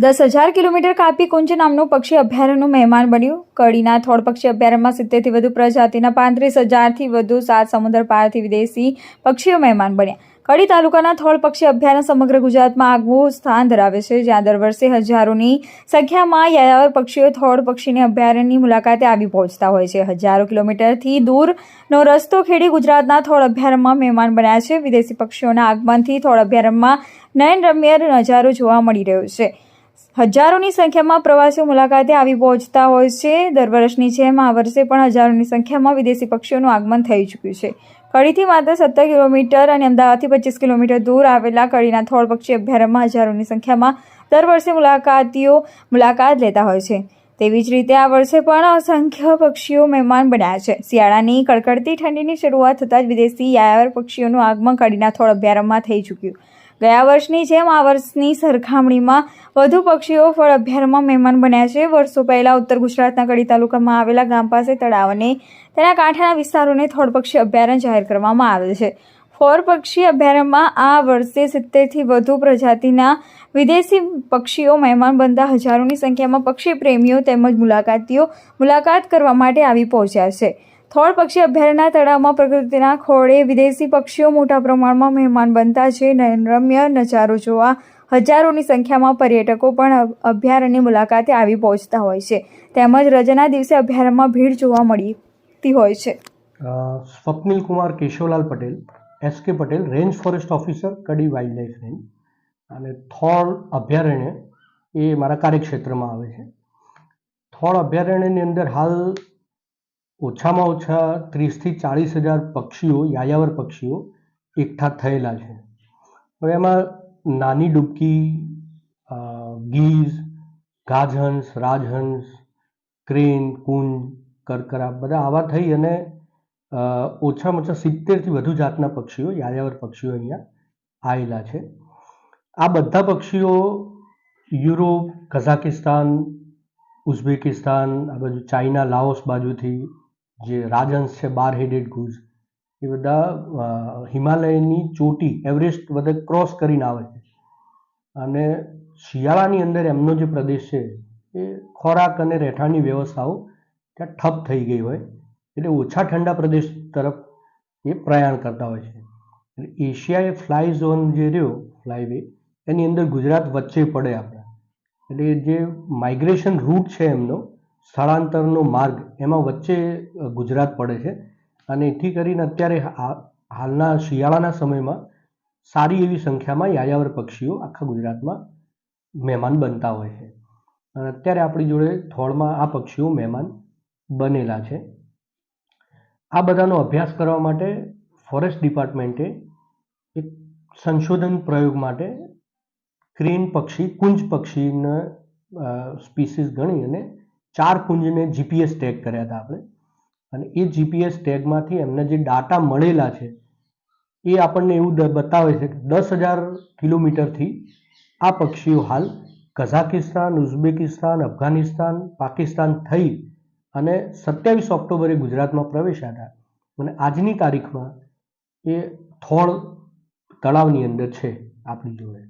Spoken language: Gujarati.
10,000 કિલોમીટર કાપી કુંજ નામનું પક્ષી અભયારણ્યનું મહેમાન બન્યું. કડીના થોળ પક્ષી અભયારણ્યમાં 70થી વધુ પ્રજાતિના 35,000થી વધુ 7 સમુદ્ર પારથી વિદેશી પક્ષીઓ મહેમાન બન્યા. કડી તાલુકાના થોળ પક્ષી અભયારણ્ય સમગ્ર ગુજરાતમાં આગવું સ્થાન ધરાવે છે, જ્યાં દર વર્ષે હજારોની સંખ્યામાં યાયાવર પક્ષીઓ થોળ પક્ષીની અભયારણ્યની મુલાકાતે આવી પહોંચતા હોય છે. હજારો કિલોમીટરથી દૂરનો રસ્તો ખેડી ગુજરાતના થોળ અભયારણ્યમાં મહેમાન બન્યા છે. વિદેશી પક્ષીઓના આગમનથી થોળ અભયારણ્યમાં નયનરમ્ય નજારો જોવા મળી રહ્યો છે. હજારોની સંખ્યામાં પ્રવાસીઓ મુલાકાતે આવી પહોંચતા હોય છે. દર વર્ષની જેમ આ વર્ષે પણ હજારોની સંખ્યામાં વિદેશી પક્ષીઓનું આગમન થઈ ચૂક્યું છે. કડીથી માત્ર 17 કિલોમીટર અને અમદાવાદથી 25 કિલોમીટર દૂર આવેલા કડીના થોળ પક્ષી અભયારણ્યમાં હજારોની સંખ્યામાં દર વર્ષે મુલાકાતીઓ મુલાકાત લેતા હોય છે. તેવી જ રીતે આ વર્ષે પણ અસંખ્ય પક્ષીઓ મહેમાન બન્યા છે. શિયાળાની કડકડતી ઠંડીની શરૂઆત થતાં જ વિદેશી યાયાવર પક્ષીઓનું આગમન કડીના થોળ અભયારણ્યમાં થઈ ચૂક્યું. ગયા વર્ષની જેમ આ વર્ષની સરખામણીમાં વધુ પક્ષીઓ ફળ અભયારણ્યમાં મહેમાન બન્યા છે. વર્ષો પહેલા ઉત્તર ગુજરાતના કડી તાલુકામાં આવેલા ગામ પાસે તળાવ અને તેના કાંઠાના વિસ્તારોને થોળ પક્ષી અભયારણ્ય જાહેર કરવામાં આવેલ છે. થોળ પક્ષી અભયારણ્યમાં આ વર્ષે 70થી વધુ પ્રજાતિના વિદેશી પક્ષીઓ મહેમાન બનતા હજારોની સંખ્યામાં પક્ષી પ્રેમીઓ તેમજ મુલાકાતીઓ મુલાકાત કરવા માટે આવી પહોંચ્યા છે. થોળ પક્ષી અભયારણ્યના તળાવમાં પ્રકૃતિના ખોળે વિદેશી પક્ષીઓ મોટા પ્રમાણમાં મહેમાન બનતા છે. નયનરમ્ય નજારો જોવા હજારોની સંખ્યામાં પર્યટકો પણ અભયારણ્યની મુલાકાતે આવી પહોંચતા હોય છે. તેમજ રજાના દિવસે અભયારણ્યમાં ભીડ જોવા મળતી હોય છે. Swapnil Kumar Keshavlal Patel, S K Patel, range forest officer, Kadi wildlife range. અને થોળ અભયારણ્ય એ મારા કાર્યક્ષેત્રમાં આવે છે. થોળ અભયારણ્યની અંદર હાલ ઓછામાં ઓછા 30થી 40,000 પક્ષીઓ, યાયાવર પક્ષીઓ એકઠા થયેલા છે. હવે એમાં નાની ડૂબકી, ગીઝ, ગાજહંસ, રાજહંસ, ક્રેન, કુંજ, કરકરા બધા આવા થઈ અને ઓછામાં ઓછા 70થી વધુ જાતના પક્ષીઓ, યાયાવર પક્ષીઓ અહીંયા આવેલા છે. આ બધા પક્ષીઓ યુરોપ, કઝાકિસ્તાન, ઉઝબેકિસ્તાન, આ બાજુ ચાઇના, લાઓસ બાજુથી જે રાજહંસ છે, બાર હેડેડ ગુઝ, એ બધા હિમાલયની ચોટી એવરેસ્ટ બધે ક્રોસ કરીને આવે છે. અને શિયાળાની અંદર એમનો જે પ્રદેશ છે એ ખોરાક અને રહેઠાણની વ્યવસ્થાઓ ત્યાં ઠપ થઈ ગઈ હોય એટલે ઓછા ઠંડા પ્રદેશ તરફ એ પ્રયાણ કરતા હોય છે. એટલે એશિયાએ ફ્લાય ઝોન જે રહ્યો, ફ્લાયવે, એની અંદર ગુજરાત વચ્ચે પડે આપણા. એટલે જે માઇગ્રેશન રૂટ છે એમનો, સ્થળાંતરનો માર્ગ, એમાં વચ્ચે ગુજરાત પડે છે. અને એથી કરીને અત્યારે હાલના શિયાળાના સમયમાં સારી એવી સંખ્યામાં યાયાવર પક્ષીઓ આખા ગુજરાતમાં મહેમાન બનતા હોય છે. અને અત્યારે આપણી જોડે થોળમાં આ પક્ષીઓ મહેમાન બનેલા છે. આ બધાનો અભ્યાસ કરવા માટે ફોરેસ્ટ ડિપાર્ટમેન્ટે એક સંશોધન પ્રયોગ માટે ક્રેન પક્ષી, કુંજ પક્ષીના સ્પીસીસ ગણી અને 4 કુંજને જીપીએસ ટેગ કર્યા હતા આપણે. અને એ જીપીએસ ટેગમાંથી એમને જે ડાટા મળેલા છે એ આપણને એવું બતાવે છે કે 10,000 કિલોમીટરથી આ પક્ષીઓ હાલ કઝાકિસ્તાન, ઉઝબેકિસ્તાન, અફઘાનિસ્તાન, પાકિસ્તાન થઈ અને 27 ઓક્ટોબરે ગુજરાતમાં પ્રવેશ્યા હતા. અને આજની તારીખમાં એ થોળ તળાવની અંદર છે આપણી જોડે.